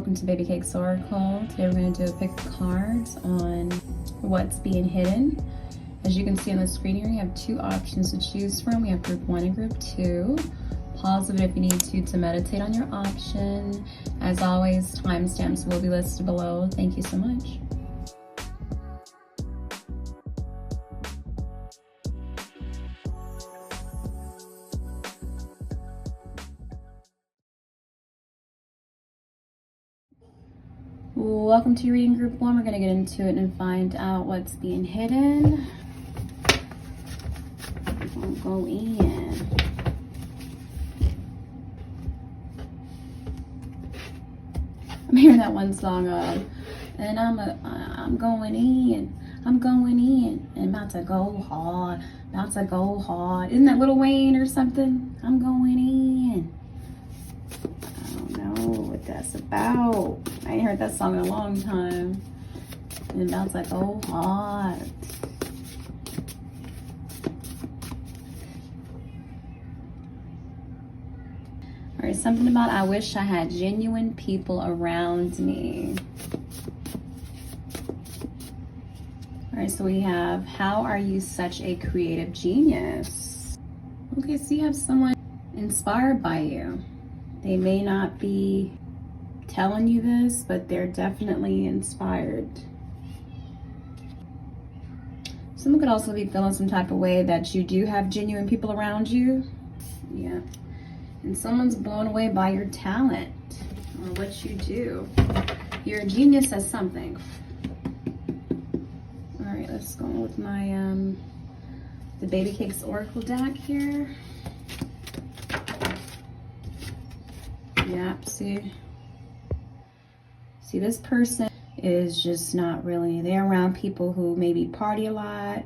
welcome to Babycakes Oracle. Today we're going to do a pick of cards on what's being hidden. As you can see on the screen here, you have two options to choose from. We have group 1 and group 2. Pause it if you need to meditate on your option. As always, timestamps will be listed below. Thank you so much. Welcome to your reading group 1. We're going to get into it and find out what's being hidden. We'll go in. I'm hearing that one song and I'm going in, and about to go hard, Isn't that Lil Wayne or something? I'm going in. I don't know what that's about. I ain't heard that song in a long time. And about to go hard. All right, something about I wish I had genuine people around me. All right, so we have, how are you such a creative genius? Okay, so you have someone inspired by you. They may not be telling you this, but they're definitely inspired. Someone could also be feeling some type of way that you do have genuine people around you. Yeah. And someone's blown away by your talent or what you do. You're a genius at something. All right, let's go with my the Babycakes Oracle deck here. Yep, see, this person is just not really, they're around people who maybe party a lot,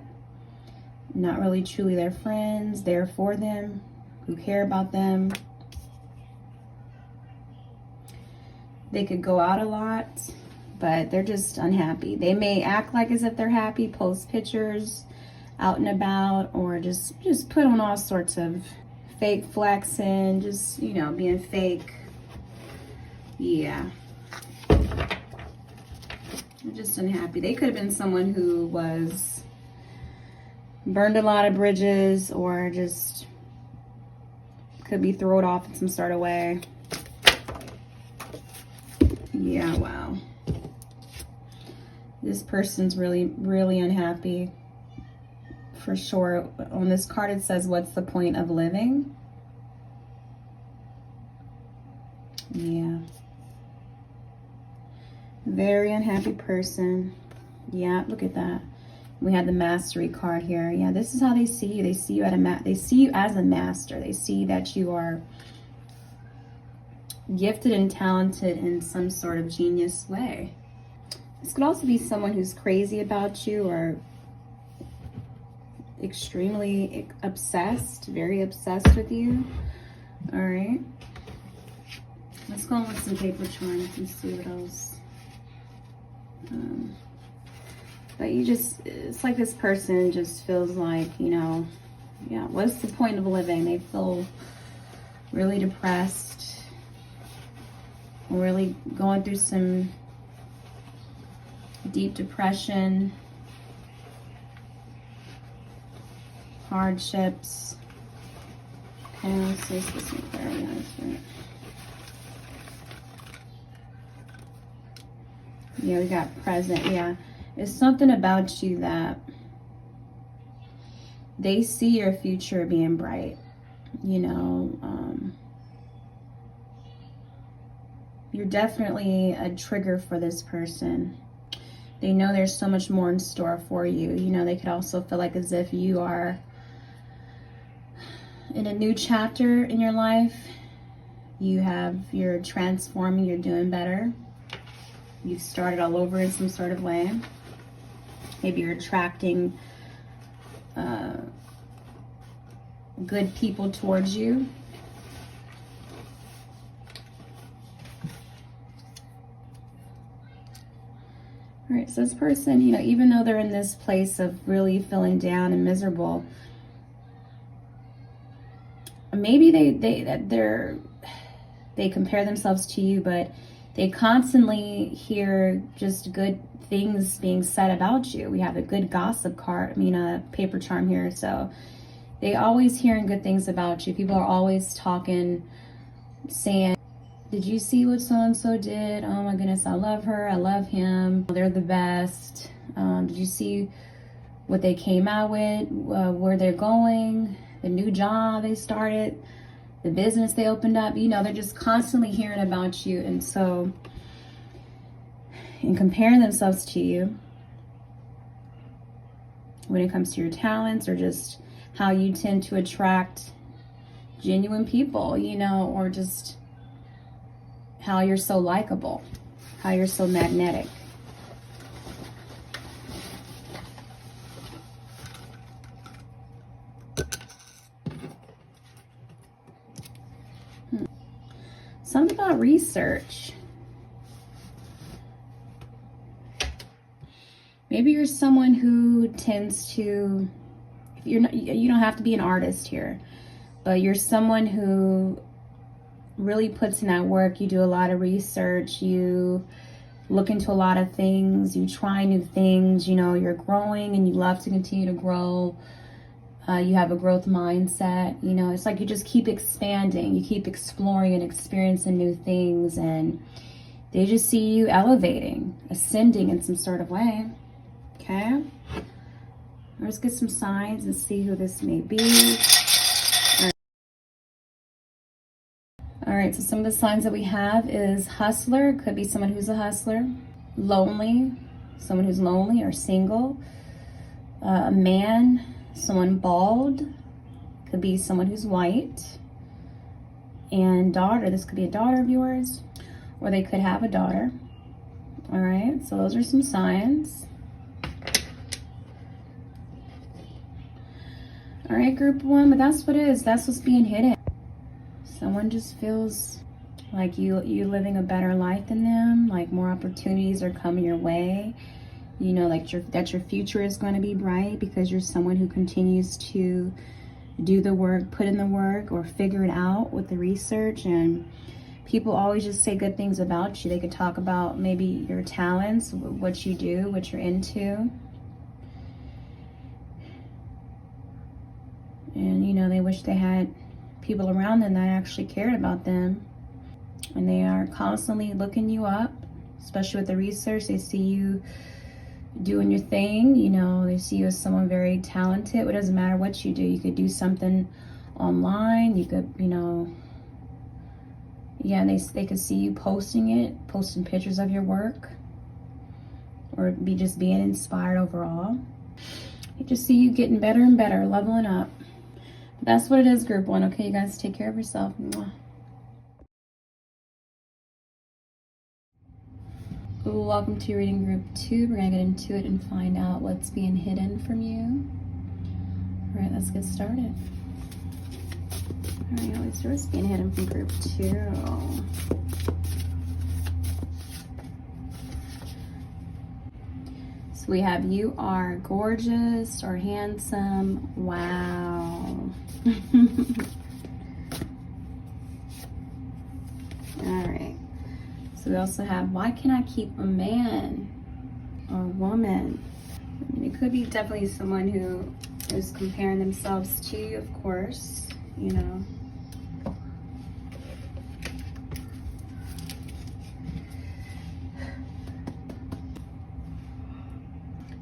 not really truly their friends, there for them, who care about them. They could go out a lot, but they're just unhappy. They may act like as if they're happy, post pictures out and about, or just put on all sorts of fake flexing, just, you know, being fake. Yeah. They're just unhappy. They could have been someone who was burned a lot of bridges, or just could be thrown off in some sort of way. Yeah, wow. This person's really, really unhappy. For sure. On this card it says, what's the point of living? Yeah. Very unhappy person. Yeah, look at that. We have the mastery card here. Yeah, this is how they see you. They see you they see you as a master. They see that you are gifted and talented in some sort of genius way. This could also be someone who's crazy about you or extremely obsessed, very obsessed with you. All right. Let's go on with some paper charms and see what else. But you just, it's like this person just feels like, you know, yeah, what's the point of living? They feel really depressed, really going through some deep depression, hardships. Okay, let's see if this is very nice, right? Yeah, we got present. Yeah, it's something about you that they see your future being bright. You know, you're definitely a trigger for this person. They know there's so much more in store for you. You know, they could also feel like as if you are in a new chapter in your life. You're transforming, you're doing better. You've started all over in some sort of way. Maybe you're attracting good people towards you. All right, so this person, you know, even though they're in this place of really feeling down and miserable, maybe they compare themselves to you, but They constantly hear just good things being said about you. We have a good gossip card, a paper charm here. So they always hearing good things about you. People are always talking, saying, did you see what so-and-so did? Oh my goodness, I love her, I love him, they're the best. Did you see what they came out with, where they're going, the new job they started, the business they opened up? They're just constantly hearing about you. And so, and comparing themselves to you when it comes to your talents, or just how you tend to attract genuine people, or just how you're so likable, how you're so magnetic. Something about research. Maybe you're someone who tends to, you don't have to be an artist here, but you're someone who really puts in that work. You do a lot of research, you look into a lot of things, you try new things, you're growing and you love to continue to grow. You have a growth mindset. It's like you just keep expanding, you keep exploring and experiencing new things, and they just see you elevating, ascending in some sort of way. Okay, let's get some signs and see who this may be. All right, so some of the signs that we have is hustler. Could be someone who's a hustler. Lonely, someone who's lonely or single. A man, someone bald. Could be someone who's white. And daughter, this could be a daughter of yours, or they could have a daughter. All right, so those are some signs. All right, group one, but that's what it is. That's what's being hidden. Someone just feels like you living a better life than them, like more opportunities are coming your way. Like that your future is going to be bright because you're someone who continues to do the work, put in the work, or figure it out with the research. And people always just say good things about you. They could talk about maybe your talents, what you do, what you're into. And they wish they had people around them that actually cared about them. And they are constantly looking you up, especially with the research. They see you doing your thing. They see you as someone very talented. It doesn't matter what you do. You could do something online. You could, they could see you posting pictures of your work, or just being inspired overall. They just see you getting better and better, leveling up. That's what it is, group one. Okay, you guys take care of yourself. Mwah. Welcome to reading group two. We're gonna get into it and find out what's being hidden from you. All right, let's get started. All right, what's being hidden from group two? So we have you are gorgeous or handsome. Wow. All right. So we also have, why can't I keep a man or a woman? It could be definitely someone who is comparing themselves to you, of course,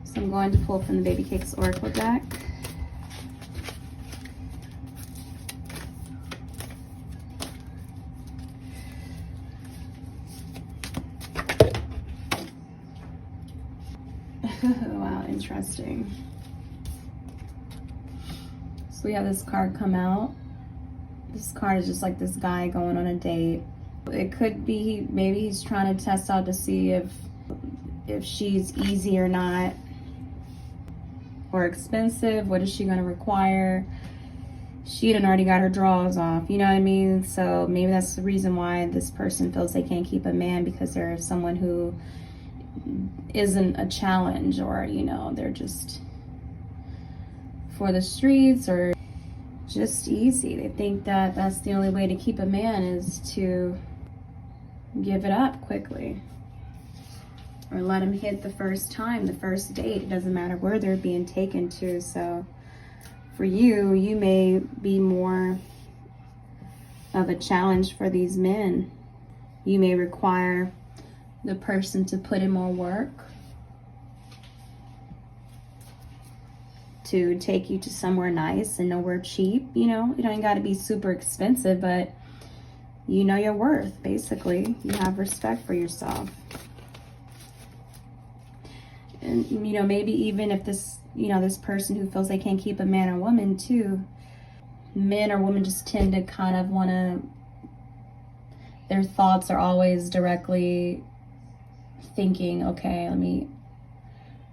So I'm going to pull from the Babycakes Oracle deck. Wow, interesting. So we have this card come out. This card is just like this guy going on a date. It could be maybe he's trying to test out to see if she's easy or not, or expensive. What is she going to require? She had already got her drawers off, you know what I mean? So maybe that's the reason why this person feels they can't keep a man, because they're someone who isn't a challenge, or they're just for the streets, or just easy. They think that that's the only way to keep a man is to give it up quickly. Or let them hit the first time, the first date. It doesn't matter where they're being taken to. So for you, you may be more of a challenge for these men. You may require the person to put in more work, to take you to somewhere nice and nowhere cheap. You know, you don't got to be super expensive, but you know your worth, basically. You have respect for yourself. And, you know, maybe even if this, you know, this person who feels they can't keep a man or woman too, men or women just tend to kind of want to, their thoughts are always directly thinking, okay,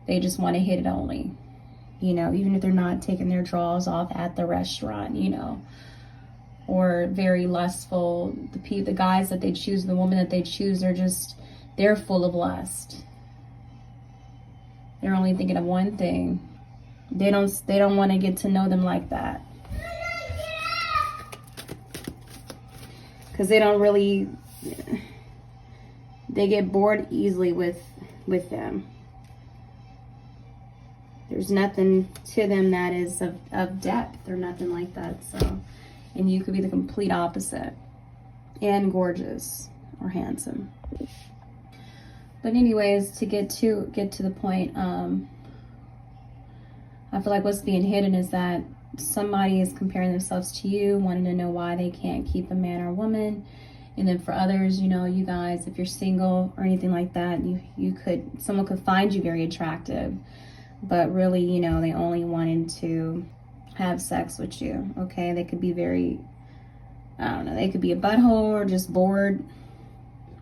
they just want to hit it only. You know, even if they're not taking their drawers off at the restaurant, you know, or very lustful. The guys that they choose, the woman that they choose, they're full of lust. They're only thinking of one thing. They don't want to get to know them like that. Because they don't really, they get bored easily with them. There's nothing to them that is of depth or nothing like that. So, and you could be the complete opposite. And gorgeous or handsome. But anyways, to get to the point, I feel like what's being hidden is that somebody is comparing themselves to you, wanting to know why they can't keep a man or a woman. And then for others, you know, you guys, if you're single or anything like that, someone could find you very attractive, but really, you know, they only wanted to have sex with you. Okay, they could be very, I don't know, they could be a butthole or just bored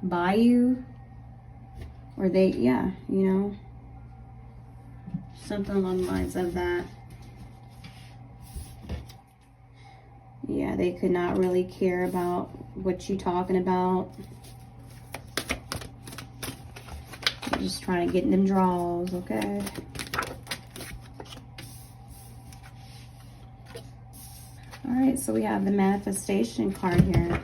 by you. Or you know, something along the lines of that. Yeah, they could not really care about what you're talking about. You're just trying to get in them draws, okay? All right, so we have the manifestation card here.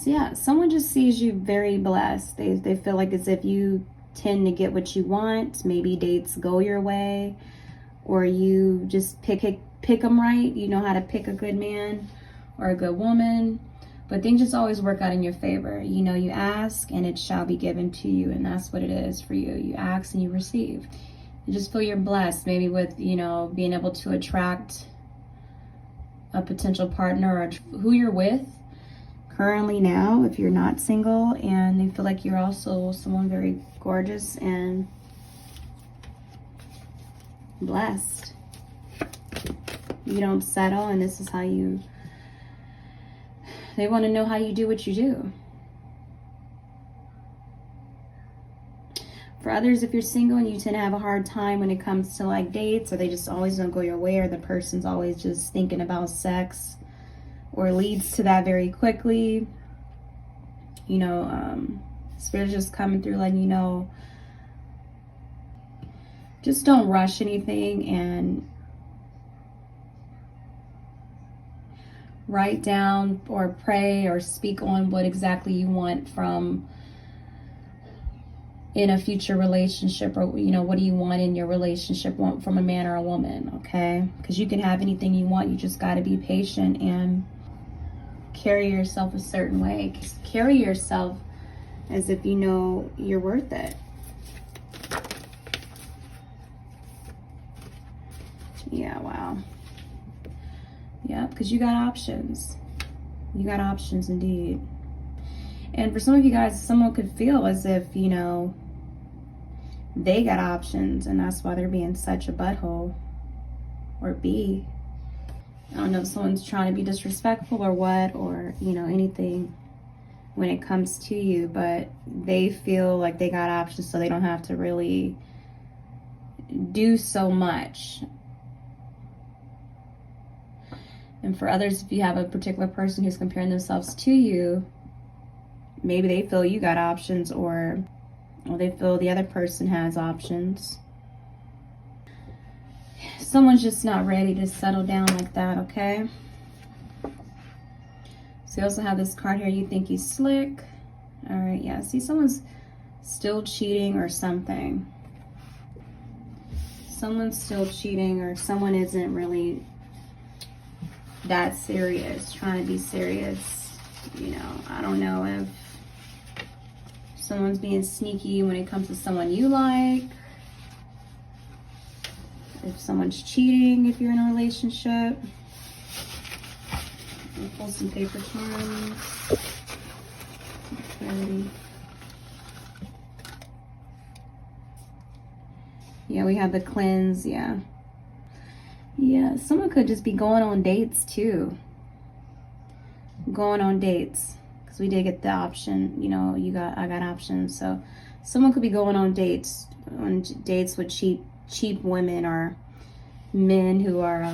Yeah, someone just sees you very blessed. They feel like as if you tend to get what you want. Maybe dates go your way, or you just pick them right. You know how to pick a good man or a good woman, but things just always work out in your favor. You know, you ask and it shall be given to you, and that's what it is for you. You ask and you receive. You just feel you're blessed, maybe with, you know, being able to attract a potential partner or who you're with currently now, if you're not single, and you feel like you're also someone very gorgeous and blessed. You don't settle, and this is how they want to know how you do what you do. For others, if you're single and you tend to have a hard time when it comes to like dates, or they just always don't go your way, or the person's always just thinking about sex, or leads to that very quickly, you know, Spirit's just coming through letting you know, just don't rush anything, and write down or pray or speak on what exactly you want from in a future relationship, or, you know, what do you want in your relationship from a man or a woman, okay? Because you can have anything you want, you just got to be patient and carry yourself a certain way. Carry yourself as if you know you're worth it. Yeah, wow. Yeah, because you got options. You got options indeed. And for some of you guys, someone could feel as if, you know, they got options, and that's why they're being such a butthole. Or B, I don't know if someone's trying to be disrespectful or what, or, you know, anything when it comes to you, but they feel like they got options, so they don't have to really do so much. And for others, if you have a particular person who's comparing themselves to you, maybe they feel you got options, or they feel the other person has options. Someone's just not ready to settle down like that, okay? So you also have this card here, you think he's slick. All right, yeah, see, someone's still cheating or something. Someone's still cheating, or someone isn't really that serious, trying to be serious. You know, I don't know if someone's being sneaky when it comes to someone you like. If someone's cheating, if you're in a relationship. I'll pull some paper charms. Okay. Yeah, we have the cleanse, yeah. Yeah, someone could just be going on dates too. Going on dates. Because we did get the option, you know, I got options. So someone could be going on dates with cheap women or men who are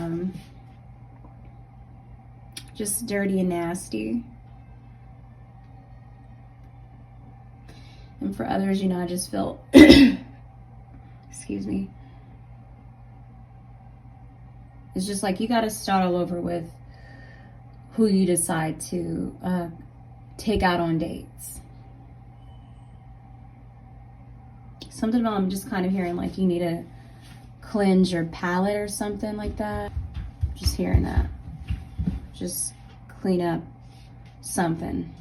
just dirty and nasty. And for others, you know, I just feel excuse me. It's just like you got to start all over with who you decide to take out on dates. Something about, I'm just kind of hearing like you need to cleanse your palate or something like that. Just hearing that. Just clean up something.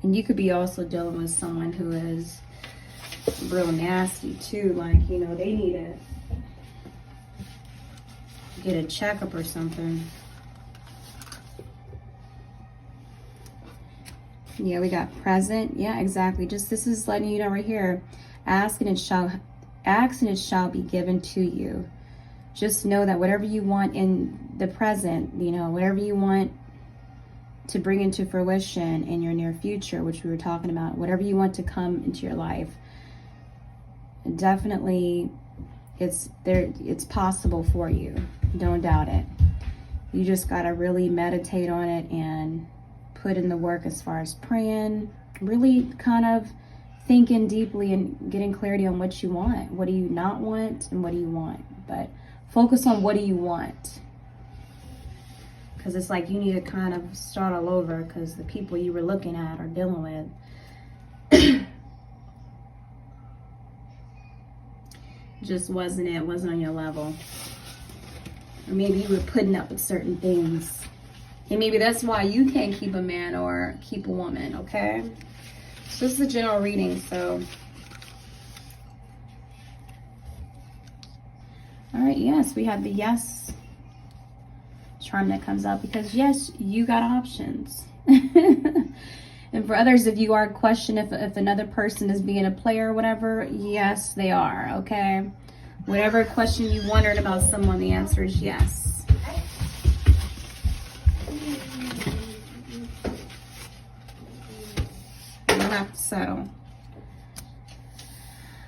And you could be also dealing with someone who is real nasty too. Like, you know, they need to get a checkup or something. Yeah, we got present. Yeah, exactly. Just, this is letting you know right here. Ask and it shall be given to you. Just know that whatever you want in the present, you know, whatever you want to bring into fruition in your near future, which we were talking about, whatever you want to come into your life, definitely it's there, it's possible for you. Don't doubt it. You just got to really meditate on it and put in the work as far as praying, really kind of thinking deeply and getting clarity on what you want. What do you not want and what do you want? But focus on what do you want. Because it's like you need to kind of start all over, because the people you were looking at or dealing with just wasn't on your level. Or maybe you were putting up with certain things. And maybe that's why you can't keep a man or keep a woman, okay? So this is a general reading, so. All right, yes, we have the yes charm that comes up, because yes, you got options. And for others, if you are questioning if another person is being a player or whatever, yes, they are, okay? Whatever question you wondered about someone, the answer is yes. You don't have to settle.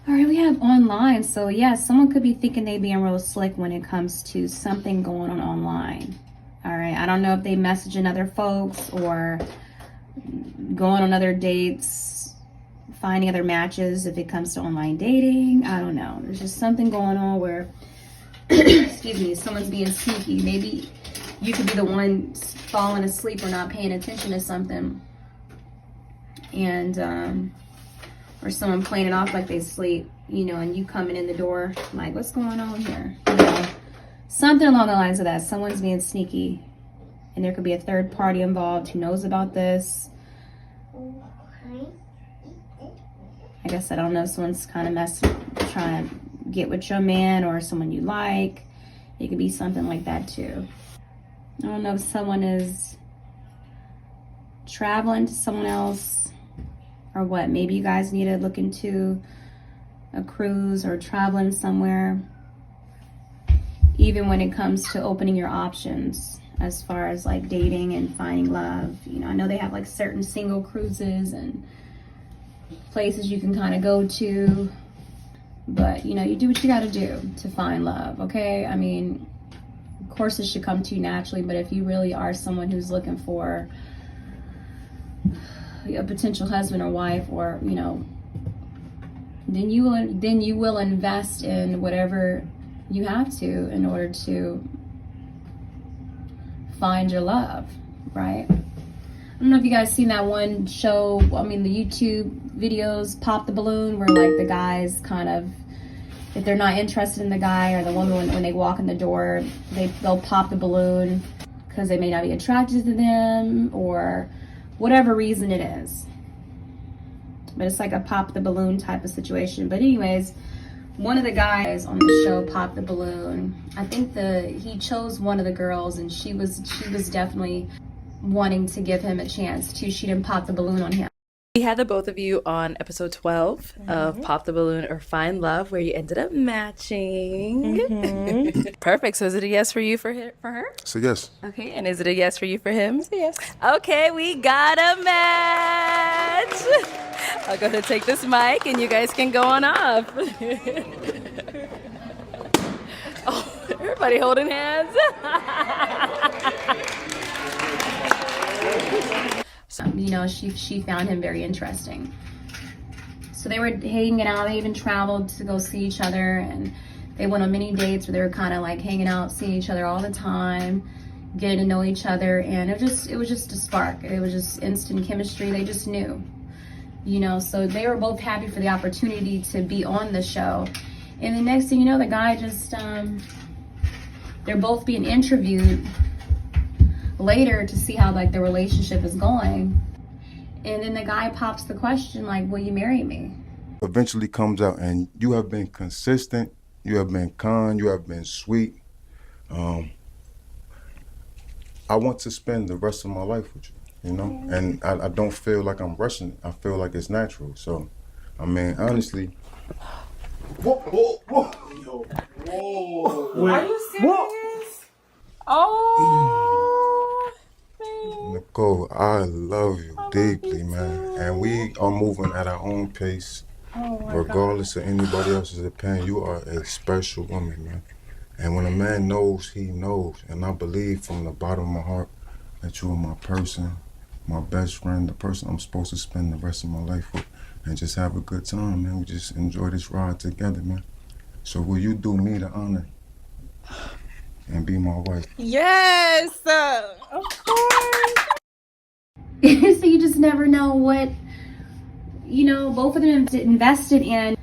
All right, we have online. So yeah, someone could be thinking they being real slick when it comes to something going on online. All right, I don't know if they messaging other folks or going on other dates, finding other matches if it comes to online dating. I don't know. There's just something going on where, excuse me, someone's being sneaky. Maybe you could be the one falling asleep or not paying attention to something. And, or someone playing it off like they sleep, you know, and you coming in the door like, what's going on here? You know, something along the lines of that. Someone's being sneaky. And there could be a third party involved who knows about this. I guess I don't know, someone's kind of trying to get with your man or someone you like. It could be something like that too. I don't know if someone is traveling to someone else or what. Maybe you guys need to look into a cruise or traveling somewhere. Even when it comes to opening your options as far as like dating and finding love. You know, I know they have like certain single cruises and places you can kind of go to, but you know, you do what you got to do to find love, okay? I mean, of course it should come to you naturally, but if you really are someone who's looking for a potential husband or wife, or you know, then you will invest in whatever you have to in order to find your love, right? I don't know if you guys seen that one show, I mean the YouTube videos, Pop the Balloon, where like the guys kind of, if they're not interested in the guy or the woman when they walk in the door, they'll pop the balloon because they may not be attracted to them or whatever reason it is. But it's like a pop the balloon type of situation. But anyways, one of the guys on the show popped the balloon. I think he chose one of the girls, and she was definitely wanting to give him a chance too. She didn't pop the balloon on him. We had the both of you on episode 12 of Pop the Balloon or Find Love, where you ended up matching. Perfect. So is it a yes for you for her? It's a yes. Okay. And is it a yes for you for him? It's a yes. Okay, we got a match. I'll go ahead and take this mic and you guys can go on off. Oh, everybody holding hands. You know, she found him very interesting. So they were hanging out. They even traveled to go see each other, and they went on many dates where they were kind of like hanging out, seeing each other all the time, getting to know each other, and it was just a spark. It was just instant chemistry. They just knew, you know. So they were both happy for the opportunity to be on the show. And the next thing you know, the guy just they're both being interviewed later to see how like the relationship is going, and then the guy pops the question like, will you marry me? Eventually comes out, and you have been consistent, you have been kind, you have been sweet. I want to spend the rest of my life with you, you know, and I don't feel like I'm rushing it. I feel like it's natural. So I mean, honestly. Whoa. Are you serious? Oh. Nicole, I love you deeply, man. And we are moving at our own pace, regardless of anybody else's opinion. You are a special woman, man. And when a man knows, he knows. And I believe from the bottom of my heart that you are my person, my best friend, the person I'm supposed to spend the rest of my life with and just have a good time, man. We just enjoy this ride together, man. So will you do me the honor and be my wife? Yes, of course. So you just never know what, you know, both of them invested in,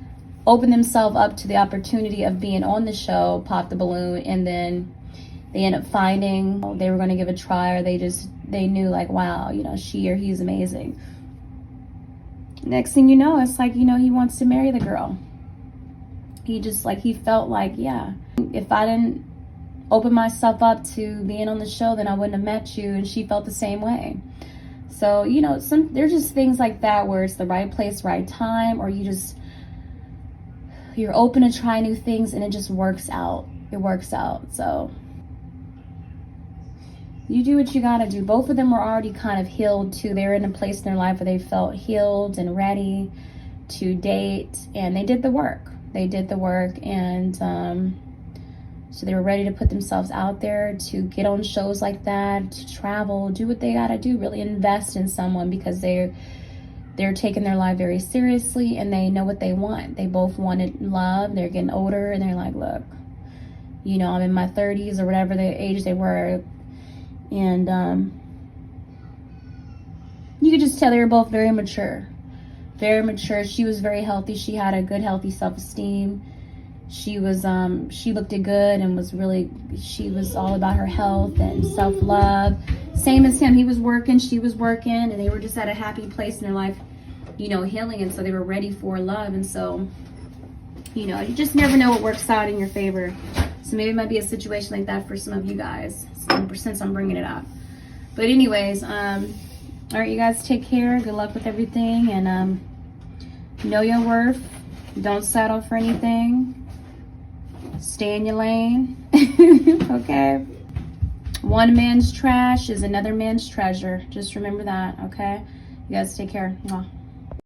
opened themselves up to the opportunity of being on the show, Pop the Balloon, and then they end up finding they were going to give a try, or they knew like, wow, you know, she or he's amazing. Next thing you know, it's like, you know, he wants to marry the girl. He felt like, yeah, if I didn't open myself up to being on the show, then I wouldn't have met you. And she felt the same way. So, you know, there's just things like that where it's the right place, right time, or you're open to try new things and it just works out. It works out. So you do what you gotta do. Both of them were already kind of healed too. They were in a place in their life where they felt healed and ready to date, and they did the work. And so they were ready to put themselves out there, to get on shows like that, to travel, do what they gotta do, really invest in someone, because they're taking their life very seriously and they know what they want. They both wanted love. They're getting older and they're like, look, you know, I'm in my 30s or whatever the age they were. And you could just tell they were both very mature. Very mature. She was very healthy. She had a good, healthy self-esteem. She looked good and she was all about her health and self-love. Same as him. He was working, she was working, and they were just at a happy place in their life, you know, healing. And so they were ready for love. And so, you know, you just never know what works out in your favor. So maybe it might be a situation like that for some of you guys, since I'm bringing it up. But anyways, all right, you guys take care. Good luck with everything, and know your worth. Don't settle for anything. Stay in your lane. Okay? One man's trash is another man's treasure. Just remember that, okay? You guys take care. Mwah.